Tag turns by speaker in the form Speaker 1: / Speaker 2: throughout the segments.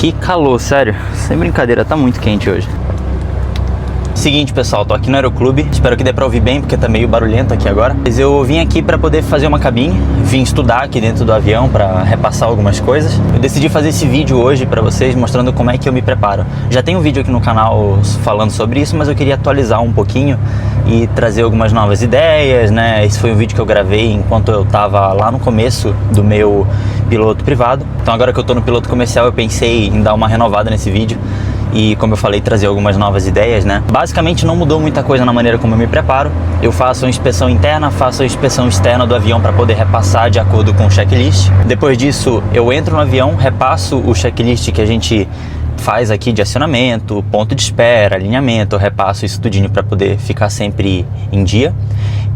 Speaker 1: Que calor, sério, sem brincadeira, tá muito quente hoje. Seguinte, pessoal, tô aqui no Aeroclube, espero que dê pra ouvir bem, porque tá meio barulhento aqui agora. Mas eu vim aqui pra poder fazer uma cabine, vim estudar aqui dentro do avião pra repassar algumas coisas. Eu decidi fazer esse vídeo hoje pra vocês, mostrando como é que eu me preparo. Já tem um vídeo aqui no canal falando sobre isso, mas eu queria atualizar um pouquinho e trazer algumas novas ideias, né? Esse foi um vídeo que eu gravei enquanto eu tava lá no começo do meu piloto privado. Então agora que eu tô no piloto comercial, eu pensei em dar uma renovada nesse vídeo. E como eu falei, trazer algumas novas ideias, né? Basicamente não mudou muita coisa na maneira como eu me preparo. Eu faço a inspeção interna, faço a inspeção externa do avião para poder repassar de acordo com o checklist. Depois disso, eu entro no avião, repasso o checklist que a gente faz aqui de acionamento, ponto de espera, alinhamento, eu repasso isso tudinho para poder ficar sempre em dia.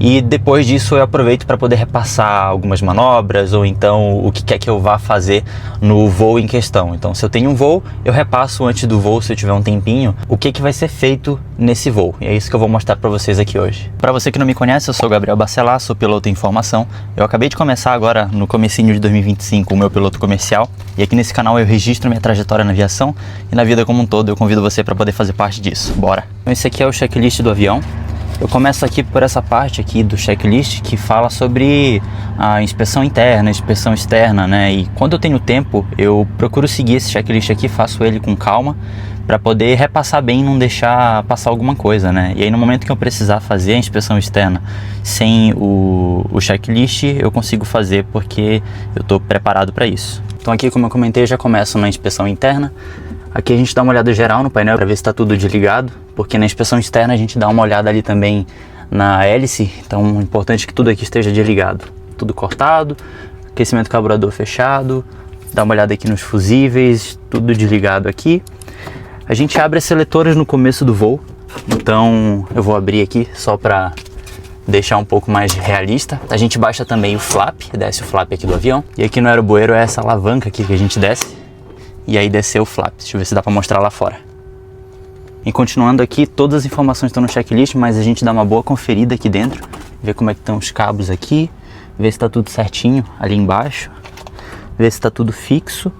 Speaker 1: E depois disso eu aproveito para poder repassar algumas manobras ou então o que quer que eu vá fazer no voo em questão. Então se eu tenho um voo, eu repasso antes do voo, se eu tiver um tempinho, o que vai ser feito nesse voo. E é isso que eu vou mostrar para vocês aqui hoje. Para você que não me conhece, eu sou o Gabriel Bacelar, sou piloto em formação. Eu acabei de começar agora no comecinho de 2025 o meu piloto comercial. E aqui nesse canal eu registro minha trajetória na aviação e na vida como um todo. Eu convido você para poder fazer parte disso. Bora! Então esse aqui é o checklist do avião. Eu começo aqui por essa parte aqui do checklist que fala sobre a inspeção interna, inspeção externa, né? E quando eu tenho tempo, eu procuro seguir esse checklist aqui, faço ele com calma para poder repassar bem e não deixar passar alguma coisa, né? E aí no momento que eu precisar fazer a inspeção externa sem o checklist, eu consigo fazer porque eu estou preparado para isso. Então aqui, como eu comentei, eu já começo na inspeção interna. Aqui a gente dá uma olhada geral no painel para ver se está tudo desligado, porque na inspeção externa a gente dá uma olhada ali também na hélice, então é importante que tudo aqui esteja desligado. Tudo cortado, aquecimento carburador fechado, dá uma olhada aqui nos fusíveis, tudo desligado aqui. A gente abre as seletoras no começo do voo, então eu vou abrir aqui só para deixar um pouco mais realista. A gente baixa também o flap, desce o flap aqui do avião, e aqui no aerobueiro é essa alavanca aqui que a gente desce. E aí desceu o flap. Deixa eu ver se dá para mostrar lá fora. E continuando aqui, todas as informações estão no checklist, mas a gente dá uma boa conferida aqui dentro, ver como é que estão os cabos aqui, ver se está tudo certinho ali embaixo, ver se está tudo fixo,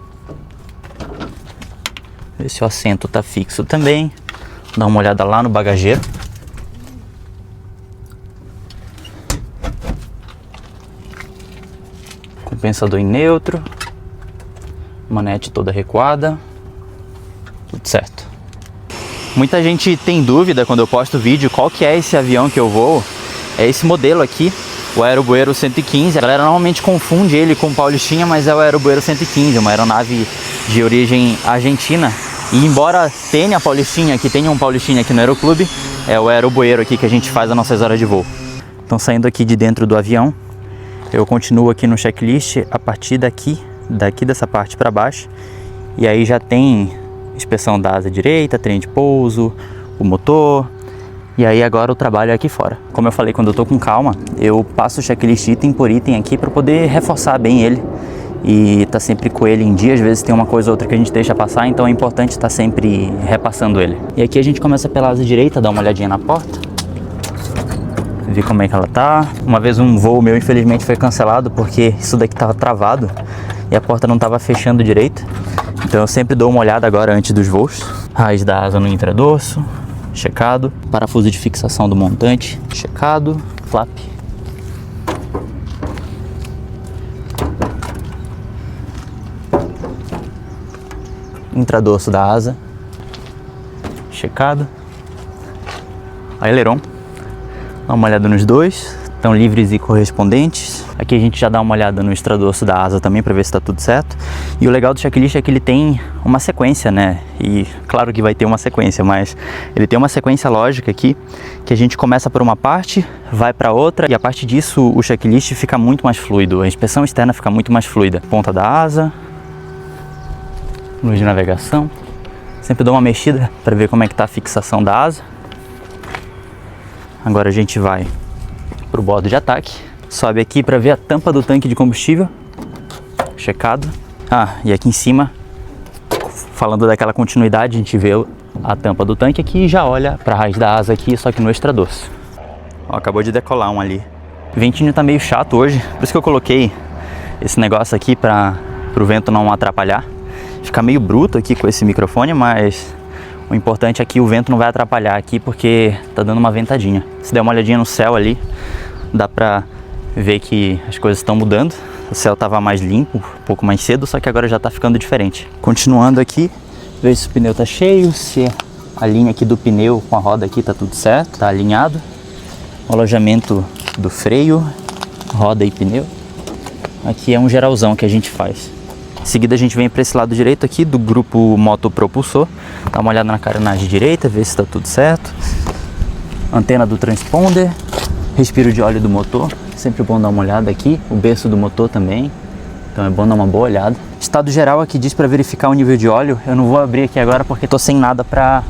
Speaker 1: ver se o assento está fixo também, dá uma olhada lá no bagageiro. Compensador em neutro. Manete toda recuada, tudo certo. Muita gente tem dúvida quando eu posto vídeo qual que é esse avião que eu voo. É esse modelo aqui, o Aerobuero 115. A galera normalmente confunde ele com o Paulistinha, mas é o Aerobuero 115, uma aeronave de origem argentina. E embora tenha a Paulistinha, que tenha um Paulistinha aqui no Aeroclube, é o Aerobuero aqui que a gente faz as nossas horas de voo. Então saindo aqui de dentro do avião, eu continuo aqui no checklist a partir daqui dessa parte para baixo, e aí já tem inspeção da asa direita, trem de pouso, o motor, e aí agora o trabalho é aqui fora. Como eu falei, quando eu tô com calma, eu passo o checklist item por item aqui para poder reforçar bem ele e tá sempre com ele em dia. Às vezes tem uma coisa ou outra que a gente deixa passar, então é importante estar sempre repassando ele. E aqui a gente começa pela asa direita, dá uma olhadinha na porta, ver como é que ela tá. Uma vez um voo meu infelizmente foi cancelado porque isso daqui tava travado e a porta não estava fechando direito, então eu sempre dou uma olhada agora antes dos voos. Raiz da asa no intradorso, checado. Parafuso de fixação do montante, checado. Flap. Intradorso da asa, checado. Aileron, dá uma olhada nos dois, estão livres e correspondentes. Aqui a gente já dá uma olhada no extradorso da asa também para ver se está tudo certo. E o legal do checklist é que ele tem uma sequência, né? E claro que vai ter uma sequência, mas ele tem uma sequência lógica aqui, que a gente começa por uma parte, vai para outra, e a partir disso o checklist fica muito mais fluido, a inspeção externa fica muito mais fluida. Ponta da asa, luz de navegação. Sempre dou uma mexida para ver como é que está a fixação da asa. Agora a gente vai para o bordo de ataque. Sobe aqui para ver a tampa do tanque de combustível, checado. E aqui em cima, falando daquela continuidade, a gente vê a tampa do tanque aqui e já olha para a raiz da asa aqui, só que no extradorso. Acabou de decolar um ali. O ventinho tá meio chato hoje, por isso que eu coloquei esse negócio aqui para o vento não atrapalhar. ficar meio bruto aqui com esse microfone, mas o importante é que o vento não vai atrapalhar aqui porque tá dando uma ventadinha. Se der uma olhadinha no céu ali, dá pra ver que as coisas estão mudando. O céu tava mais limpo, um pouco mais cedo, só que agora já tá ficando diferente. Continuando aqui, ver se o pneu tá cheio, se a linha aqui do pneu com a roda aqui tá tudo certo, tá alinhado. O alojamento do freio, roda e pneu. Aqui é um geralzão que a gente faz. Em seguida a gente vem para esse lado direito aqui do grupo motopropulsor, dá uma olhada na carenagem direita, ver se está tudo certo. Antena do transponder, respiro de óleo do motor, sempre bom dar uma olhada aqui. O berço do motor também, então é bom dar uma boa olhada. Estado geral aqui diz para verificar o nível de óleo. Eu não vou abrir aqui agora porque estou sem nada para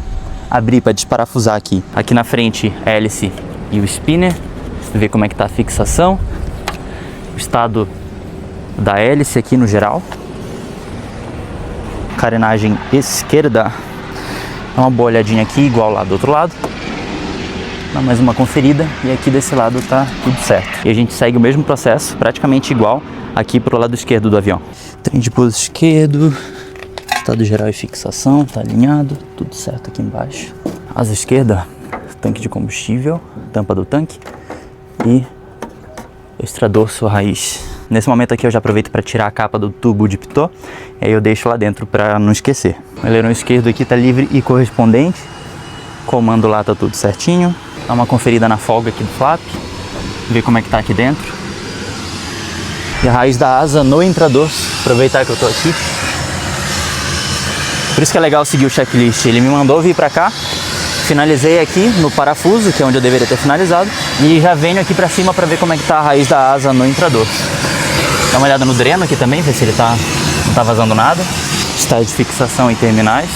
Speaker 1: abrir, para desparafusar aqui. Aqui na frente a hélice e o spinner, ver como é que está a fixação. O estado da hélice aqui no geral. Carenagem esquerda, dá uma boa olhadinha aqui, igual lá do outro lado, dá mais uma conferida e aqui desse lado tá tudo certo. E a gente segue o mesmo processo, praticamente igual aqui pro lado esquerdo do avião. Trem de pouso esquerdo, estado geral e fixação, tá alinhado, tudo certo aqui embaixo. Asa esquerda, tanque de combustível, tampa do tanque e extrador sua raiz. Nesse momento aqui eu já aproveito para tirar a capa do tubo de pitot, e aí eu deixo lá dentro para não esquecer. O aileron esquerdo aqui está livre e correspondente, comando lá tá tudo certinho. Dá uma conferida na folga aqui do flap, ver como é que tá aqui dentro. E a raiz da asa no entrador, aproveitar que eu tô aqui. Por isso que é legal seguir o checklist, ele me mandou vir para cá, finalizei aqui no parafuso, que é onde eu deveria ter finalizado, e já venho aqui para cima para ver como é que tá a raiz da asa no entrador. Dá uma olhada no dreno aqui também, ver se ele não tá vazando nada. Estado de fixação e terminais.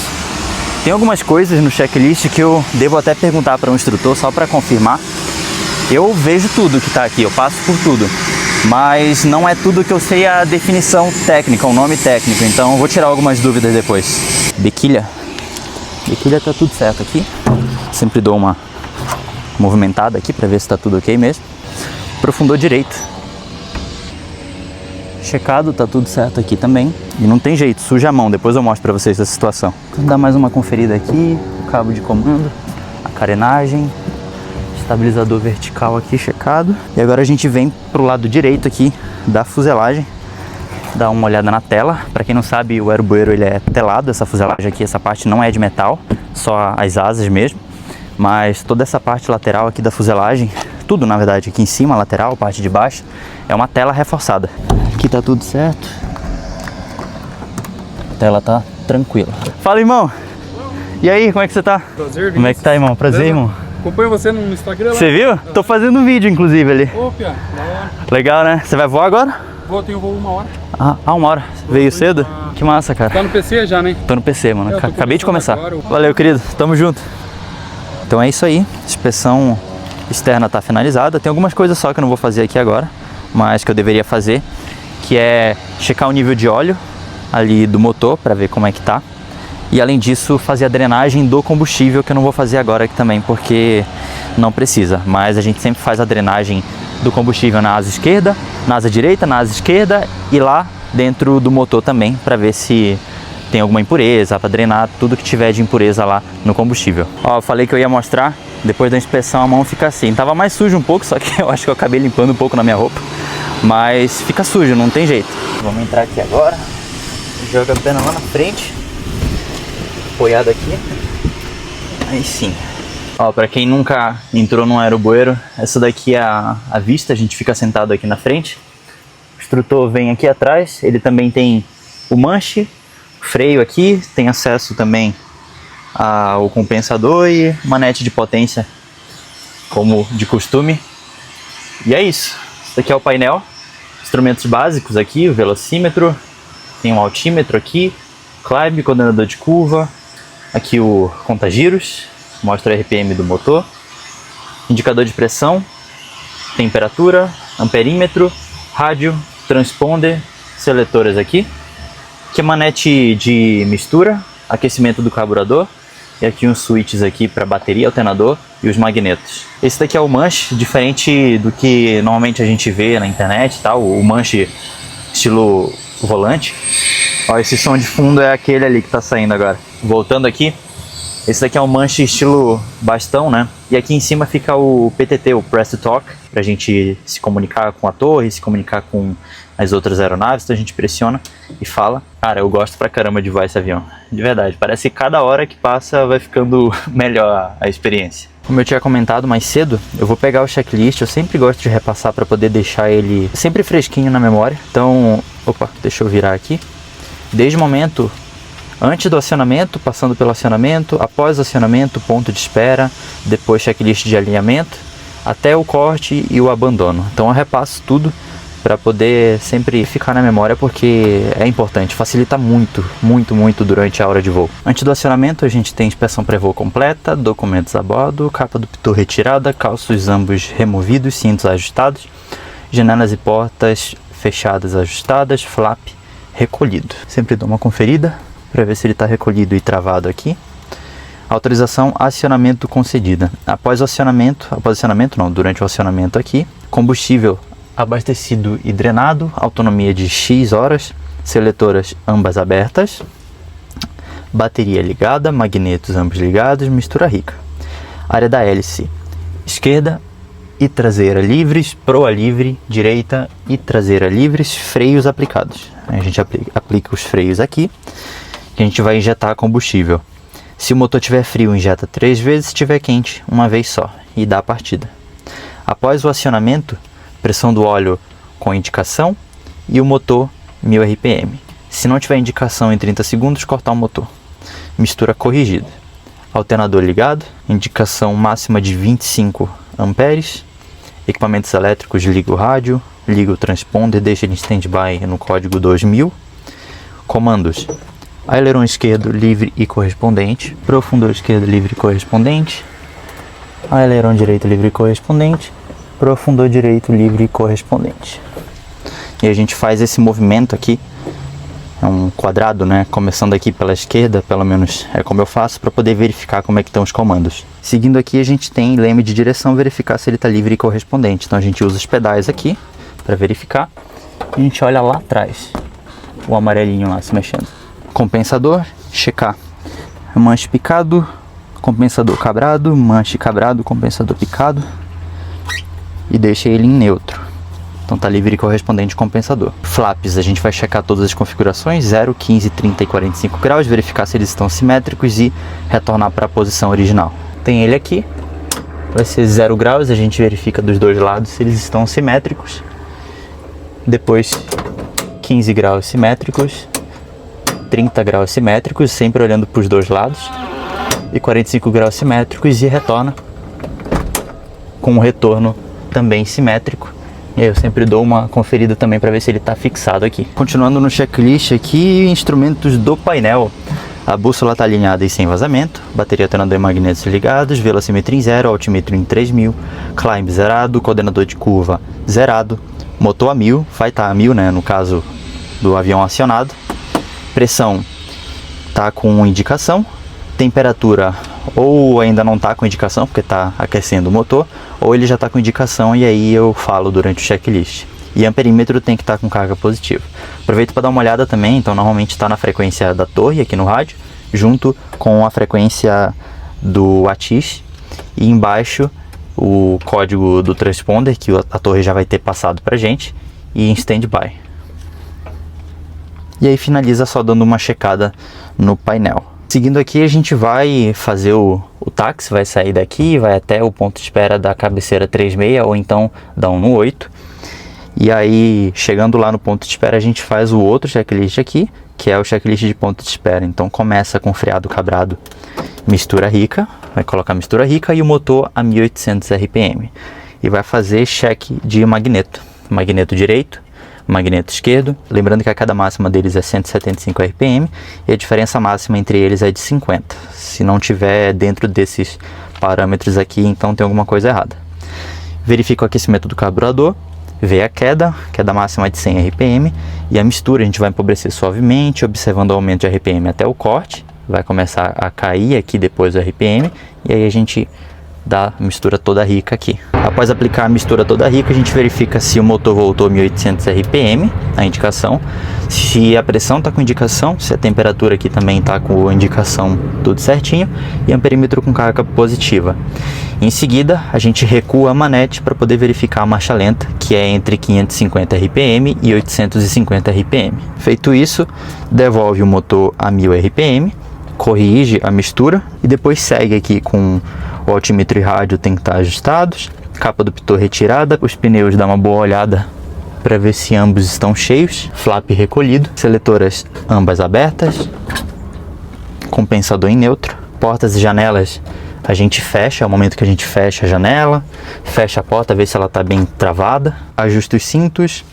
Speaker 1: Tem algumas coisas no checklist que eu devo até perguntar para um instrutor só para confirmar. Eu vejo tudo que tá aqui, eu passo por tudo, mas não é tudo que eu sei a definição técnica, o nome técnico, então eu vou tirar algumas dúvidas depois. Bequilha tá tudo certo aqui. Sempre dou uma movimentada aqui para ver se tá tudo ok mesmo. Profundor direito. Checado, tá tudo certo aqui também. E não tem jeito, suja a mão, depois eu mostro pra vocês essa situação. Vou dar mais uma conferida aqui, o cabo de comando, a carenagem, estabilizador vertical aqui checado. E agora a gente vem pro lado direito aqui da fuselagem, dar uma olhada na tela. Pra quem não sabe, o aerobueiro ele é telado, essa fuselagem aqui, essa parte não é de metal, só as asas mesmo. Mas toda essa parte lateral aqui da fuselagem, tudo na verdade, aqui em cima, lateral, parte de baixo, é uma tela reforçada. Aqui tá tudo certo. A tela tá tranquila. Fala, irmão. E aí, como é que você tá?
Speaker 2: Prazer, Vinícius.
Speaker 1: Como é que tá, irmão? Prazer, irmão.
Speaker 2: Acompanho você no Instagram lá.
Speaker 1: Você viu? Tô fazendo um vídeo, inclusive, ali.
Speaker 2: Ô, Pia, da hora.
Speaker 1: Legal, né? Você vai voar agora?
Speaker 2: Tenho voo 1 hora.
Speaker 1: Ah, 1 hora. Veio cedo? Que massa, cara.
Speaker 2: Tá no PC já, né?
Speaker 1: Tô no PC, mano. Acabei de começar.
Speaker 2: Agora.
Speaker 1: Valeu, querido. Tamo junto. Então é isso aí. A inspeção externa tá finalizada. Tem algumas coisas só que eu não vou fazer aqui agora, mas que eu deveria fazer, que é checar o nível de óleo ali do motor para ver como é que tá. E além disso, fazer a drenagem do combustível, que eu não vou fazer agora aqui também, porque não precisa. Mas a gente sempre faz a drenagem do combustível na asa esquerda, na asa direita, na asa esquerda e lá dentro do motor também, para ver se tem alguma impureza, para drenar tudo que tiver de impureza lá no combustível. Ó, eu falei que eu ia mostrar, depois da inspeção a mão fica assim. Tava mais sujo um pouco, só que eu acho que eu acabei limpando um pouco na minha roupa. Mas fica sujo, não tem jeito. Vamos entrar aqui agora. Joga a perna lá na frente. Apoiado aqui. Aí sim. Ó, pra quem nunca entrou num aerobueiro, essa daqui é a vista, a gente fica sentado aqui na frente. O instrutor vem aqui atrás, ele também tem o manche, freio aqui, tem acesso também ao compensador e manete de potência, como de costume. E é isso. Esse aqui é o painel, instrumentos básicos aqui, o velocímetro, tem um altímetro aqui, climb, coordenador de curva, aqui o conta-giros, mostra o RPM do motor, indicador de pressão, temperatura, amperímetro, rádio, transponder, seletoras aqui, que é manete de mistura, aquecimento do carburador, e aqui uns switches aqui para bateria, alternador e os magnetos. Esse daqui é o manche, diferente do que normalmente a gente vê na internet e tal. O manche estilo volante. Ó, esse som de fundo é aquele ali que tá saindo agora. Voltando aqui, esse daqui é um manche estilo bastão, né? E aqui em cima fica o PTT, o Press to Talk, pra gente se comunicar com a torre, se comunicar com as outras aeronaves. Então a gente pressiona e fala. Cara, eu gosto pra caramba de voar esse avião, de verdade. Parece que cada hora que passa vai ficando melhor a experiência. Como eu tinha comentado mais cedo, eu vou pegar o checklist. Eu sempre gosto de repassar para poder deixar ele sempre fresquinho na memória. Então, opa, deixa eu virar aqui. Desde o momento antes do acionamento, passando pelo acionamento, após o acionamento, ponto de espera, depois checklist de alinhamento, até o corte e o abandono. Então eu repasso tudo para poder sempre ficar na memória, porque é importante, facilita muito durante a hora de voo. Antes do acionamento a gente tem inspeção pré-voo completa, documentos a bordo, capa do pitot retirada, calços ambos removidos, cintos ajustados, janelas e portas fechadas ajustadas, flap recolhido. Sempre dou uma conferida para ver se ele está recolhido e travado aqui. Autorização acionamento concedida. Durante o acionamento aqui, combustível abastecido e drenado, autonomia de X horas, seletoras ambas abertas, bateria ligada, magnetos ambos ligados, mistura rica. Área da hélice esquerda e traseira livres, proa livre, direita e traseira livres, freios aplicados. A gente aplica os freios aqui, que a gente vai injetar combustível. Se o motor estiver frio, injeta 3 vezes, se estiver quente, uma vez só, e dá a partida. Após o acionamento, pressão do óleo com indicação e o motor 1000 RPM. Se não tiver indicação em 30 segundos, cortar o motor. Mistura corrigida. Alternador ligado, indicação máxima de 25 amperes. Equipamentos elétricos, liga o rádio, liga o transponder, deixa ele em stand-by no código 2000. Comandos: aileron esquerdo livre e correspondente, profundor esquerdo livre e correspondente, aileron direito livre e correspondente, profundor direito livre e correspondente. E a gente faz esse movimento aqui, é um quadrado, né? Começando aqui pela esquerda, pelo menos é como eu faço, para poder verificar como é que estão os comandos. Seguindo aqui a gente tem leme de direção, verificar se ele está livre e correspondente. Então a gente usa os pedais aqui para verificar. E a gente olha lá atrás, o amarelinho lá se mexendo. Compensador, checar manche picado, compensador cabrado, manche cabrado, compensador picado, e deixa ele em neutro. Então tá livre e correspondente compensador. Flaps, a gente vai checar todas as configurações, 0, 15, 30 e 45 graus, verificar se eles estão simétricos e retornar para a posição original. Tem ele aqui, vai ser 0 graus, a gente verifica dos dois lados se eles estão simétricos. Depois 15 graus simétricos, 30 graus simétricos, sempre olhando para os dois lados, e 45 graus simétricos, e retorna com um retorno também simétrico. E aí eu sempre dou uma conferida também para ver se ele está fixado aqui. Continuando no checklist aqui, instrumentos do painel. A bússola está alinhada e sem vazamento, bateria, alternador e magnetos ligados, velocimetria em 0, altímetro em 3000, climb zerado, coordenador de curva zerado, motor a 1000, vai estar a 1000, né, no caso do avião acionado. Pressão tá com indicação, temperatura ou ainda não tá com indicação porque tá aquecendo o motor, ou ele já tá com indicação, e aí eu falo durante o checklist. E amperímetro tem que estar com carga positiva. Aproveito para dar uma olhada também, então normalmente está na frequência da torre aqui no rádio, junto com a frequência do ATIS, e embaixo o código do transponder que a torre já vai ter passado pra gente, e em standby. E aí finaliza só dando uma checada no painel. Seguindo aqui a gente vai fazer o táxi, vai sair daqui, vai até o ponto de espera da cabeceira 36 ou então da 118. E aí chegando lá no ponto de espera a gente faz o outro checklist aqui, que é o checklist de ponto de espera. Então começa com freado cabrado, mistura rica, vai colocar mistura rica e o motor a 1800 RPM. E vai fazer check de magneto direito, magneto esquerdo, lembrando que a cada máxima deles é 175 RPM e a diferença máxima entre eles é de 50. Se não tiver dentro desses parâmetros aqui, então tem alguma coisa errada. Verifica o aquecimento do carburador, vê a queda máxima é de 100 RPM, e a mistura a gente vai empobrecer suavemente, observando o aumento de RPM até o corte. Vai começar a cair aqui depois do RPM, e aí a gente da mistura toda rica aqui. Após aplicar a mistura toda rica, a gente verifica se o motor voltou 1800 RPM, a indicação, se a pressão está com indicação, se a temperatura aqui também está com indicação tudo certinho, e amperímetro com carga positiva. Em seguida, a gente recua a manete para poder verificar a marcha lenta, que é entre 550 RPM e 850 RPM. Feito isso, devolve o motor a 1000 RPM, corrige a mistura e depois segue aqui com o altímetro e rádio tem que estar ajustados, capa do pitot retirada, os pneus dá uma boa olhada para ver se ambos estão cheios, flap recolhido, seletoras ambas abertas, compensador em neutro, portas e janelas a gente fecha, é o momento que a gente fecha a janela, fecha a porta, vê se ela está bem travada, ajusta os cintos,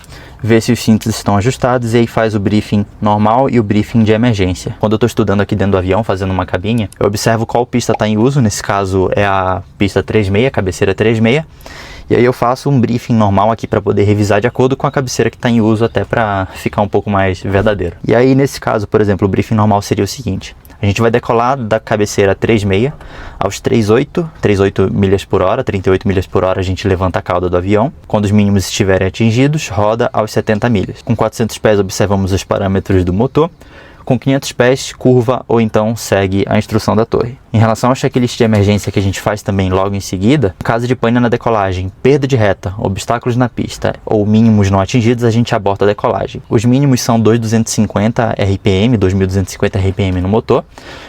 Speaker 1: vê se os cintos estão ajustados e aí faz o briefing normal e o briefing de emergência. Quando eu estou estudando aqui dentro do avião, fazendo uma cabine, eu observo qual pista está em uso, nesse caso é a pista 36, cabeceira 36, e aí eu faço um briefing normal aqui para poder revisar de acordo com a cabeceira que está em uso, até para ficar um pouco mais verdadeiro. E aí nesse caso, por exemplo, o briefing normal seria o seguinte: a gente vai decolar da cabeceira 36 aos 38 milhas por hora, 38 milhas por hora a gente levanta a cauda do avião. Quando os mínimos estiverem atingidos, roda aos 70 milhas. Com 400 pés observamos os parâmetros do motor. Com 500 pés, curva ou então segue a instrução da torre. Em relação ao checklist de emergência que a gente faz também logo em seguida, em caso de pane na decolagem, perda de reta, obstáculos na pista ou mínimos não atingidos, a gente aborta a decolagem. Os mínimos são 2.250 RPM, 2.250 RPM no motor.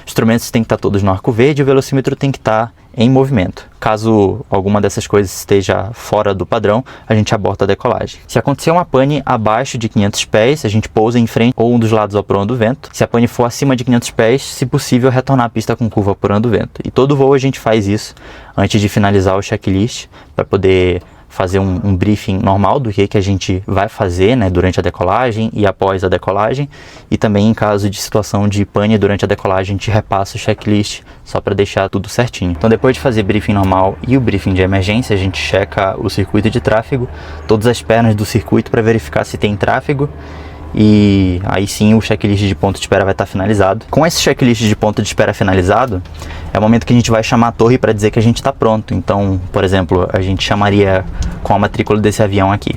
Speaker 1: Os instrumentos têm que estar todos no arco verde e o velocímetro tem que estar em movimento. Caso alguma dessas coisas esteja fora do padrão, a gente aborta a decolagem. Se acontecer uma pane abaixo de 500 pés, a gente pousa em frente ou um dos lados ao proa do vento. Se a pane for acima de 500 pés, se possível, retornar a pista com curva proa do vento. E todo voo a gente faz isso antes de finalizar o checklist, para poder fazer um briefing normal do que a gente vai fazer, né, durante a decolagem e após a decolagem, e também em caso de situação de pane durante a decolagem a gente repassa o checklist só para deixar tudo certinho. Então depois de fazer briefing normal e o briefing de emergência, a gente checa o circuito de tráfego, todas as pernas do circuito para verificar se tem tráfego, e aí sim o checklist de ponto de espera vai estar finalizado. Com esse checklist de ponto de espera finalizado, é o momento que a gente vai chamar a torre para dizer que a gente está pronto. Então, por exemplo, a gente chamaria com a matrícula desse avião aqui: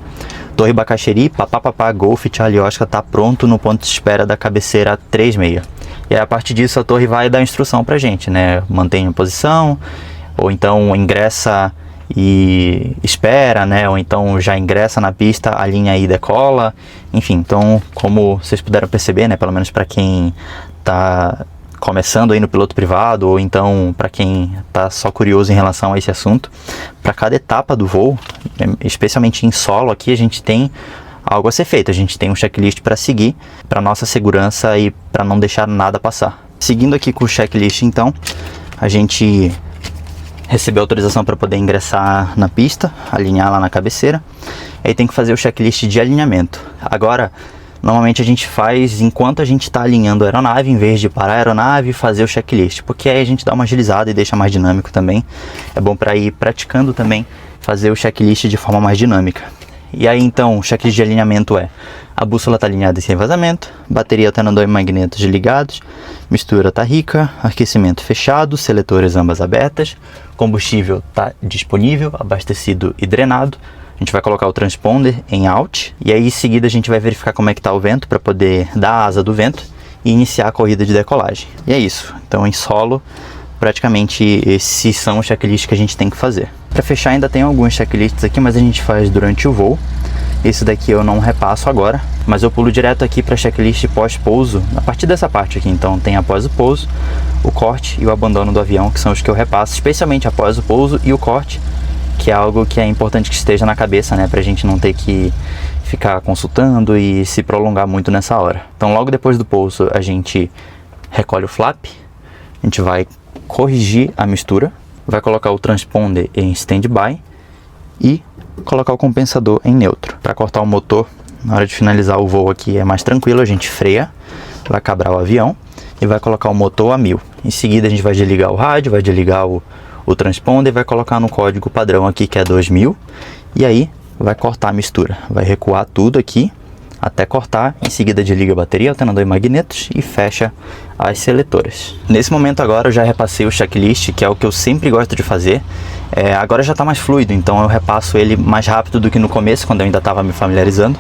Speaker 1: Torre Bacaxeri, Papapá, Golf, Charlie Oscar, está pronto no ponto de espera da cabeceira 36. E aí, a partir disso a torre vai dar instrução para a gente, né? Mantenha a posição, ou então ingressa e espera, né? Ou então já ingressa na pista, alinha e decola. Enfim, então, como vocês puderam perceber, né? Pelo menos para quem está começando aí no piloto privado, ou então para quem está só curioso em relação a esse assunto, para cada etapa do voo, especialmente em solo, aqui a gente tem algo a ser feito. A gente tem um checklist para seguir, para nossa segurança e para não deixar nada passar. Seguindo aqui com o checklist, então, a gente recebeu autorização para poder ingressar na pista, alinhar lá na cabeceira. Aí tem que fazer o checklist de alinhamento. Agora, normalmente a gente faz enquanto a gente está alinhando a aeronave, em vez de parar a aeronave e fazer o checklist, porque aí a gente dá uma agilizada e deixa mais dinâmico também. É bom para ir praticando também, fazer o checklist de forma mais dinâmica. E aí então, o checklist de alinhamento é: a bússola está alinhada e sem vazamento, bateria, alternador e magnetos ligados, mistura está rica, aquecimento fechado, seletores ambas abertas, combustível está disponível, abastecido e drenado. A gente vai colocar o transponder em out e aí em seguida a gente vai verificar como é que está o vento para poder dar a asa do vento e iniciar a corrida de decolagem. E é isso. Então, em solo, praticamente esses são os checklists que a gente tem que fazer. Para fechar, ainda tem alguns checklists aqui, mas a gente faz durante o voo. Esse daqui eu não repasso agora, mas eu pulo direto aqui para checklist pós-pouso, a partir dessa parte aqui. Então tem após o pouso, o corte e o abandono do avião, que são os que eu repasso, especialmente após o pouso e o corte, que é algo que é importante que esteja na cabeça, né, pra gente não ter que ficar consultando e se prolongar muito nessa hora. Então logo depois do pouso a gente recolhe o flap, a gente vai corrigir a mistura, vai colocar o transponder em standby e colocar o compensador em neutro. Para cortar o motor, na hora de finalizar o voo aqui é mais tranquilo, a gente freia, vai cabrar o avião e vai colocar o motor a 1000. Em seguida a gente vai desligar o rádio, vai desligar o transponder e vai colocar no código padrão aqui, que é 2000, e aí vai cortar a mistura, vai recuar tudo aqui até cortar, em seguida desliga a bateria, alternador e magnetos e fecha as seletoras. Nesse momento agora eu já repassei o checklist, que é o que eu sempre gosto de fazer. Agora já está mais fluido, então eu repasso ele mais rápido do que no começo, quando eu ainda estava me familiarizando,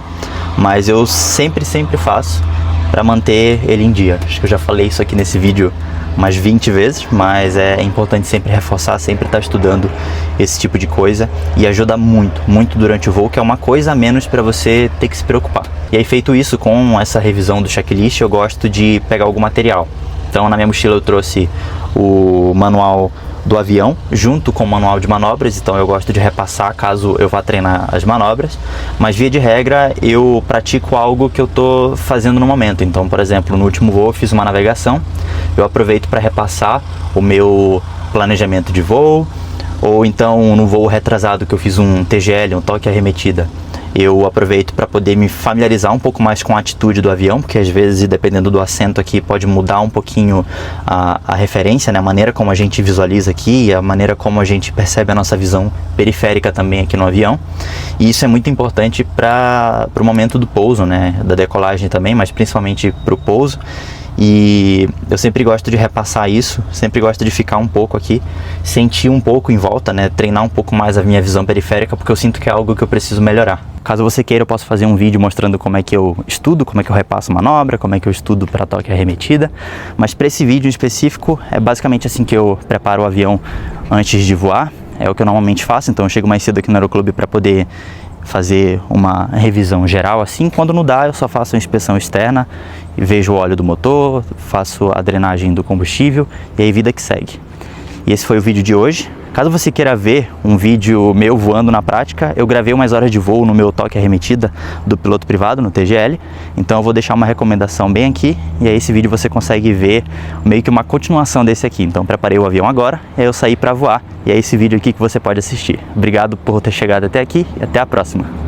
Speaker 1: mas eu sempre faço para manter ele em dia. Acho que eu já falei isso aqui nesse vídeo umas 20 vezes, mas é importante sempre reforçar, sempre estar estudando esse tipo de coisa, e ajuda muito durante o voo, que é uma coisa a menos para você ter que se preocupar. E aí, feito isso, com essa revisão do checklist, eu gosto de pegar algum material. Então na minha mochila eu trouxe o manual do avião, junto com o manual de manobras, então eu gosto de repassar caso eu vá treinar as manobras, mas via de regra eu pratico algo que eu tô fazendo no momento. Então, por exemplo, no último voo eu fiz uma navegação, eu aproveito para repassar o meu planejamento de voo, ou então no voo retrasado que eu fiz um TGL, um toque arremetida, eu aproveito para poder me familiarizar um pouco mais com a atitude do avião, porque às vezes, dependendo do assento aqui, pode mudar um pouquinho a referência, né? A maneira como a gente visualiza aqui, a maneira como a gente percebe a nossa visão periférica também aqui no avião. E isso é muito importante para o momento do pouso, né? Da decolagem também, mas principalmente para o pouso. E eu sempre gosto de repassar isso, sempre gosto de ficar um pouco aqui, sentir um pouco em volta, né? Treinar um pouco mais a minha visão periférica, porque eu sinto que é algo que eu preciso melhorar. Caso você queira, eu posso fazer um vídeo mostrando como é que eu estudo, como é que eu repasso manobra, como é que eu estudo para toque arremetida, mas para esse vídeo em específico, é basicamente assim que eu preparo o avião antes de voar. É o que eu normalmente faço, então eu chego mais cedo aqui no aeroclube para poder fazer uma revisão geral assim. Quando não dá, eu só faço uma inspeção externa e vejo o óleo do motor, faço a drenagem do combustível e aí vida que segue. E esse foi o vídeo de hoje. Caso você queira ver um vídeo meu voando na prática, eu gravei umas horas de voo no meu toque arremetida do piloto privado, no TGL, então eu vou deixar uma recomendação bem aqui, e aí esse vídeo você consegue ver meio que uma continuação desse aqui. Então preparei o avião agora, e aí eu saí para voar, e é esse vídeo aqui que você pode assistir. Obrigado por ter chegado até aqui, e até a próxima.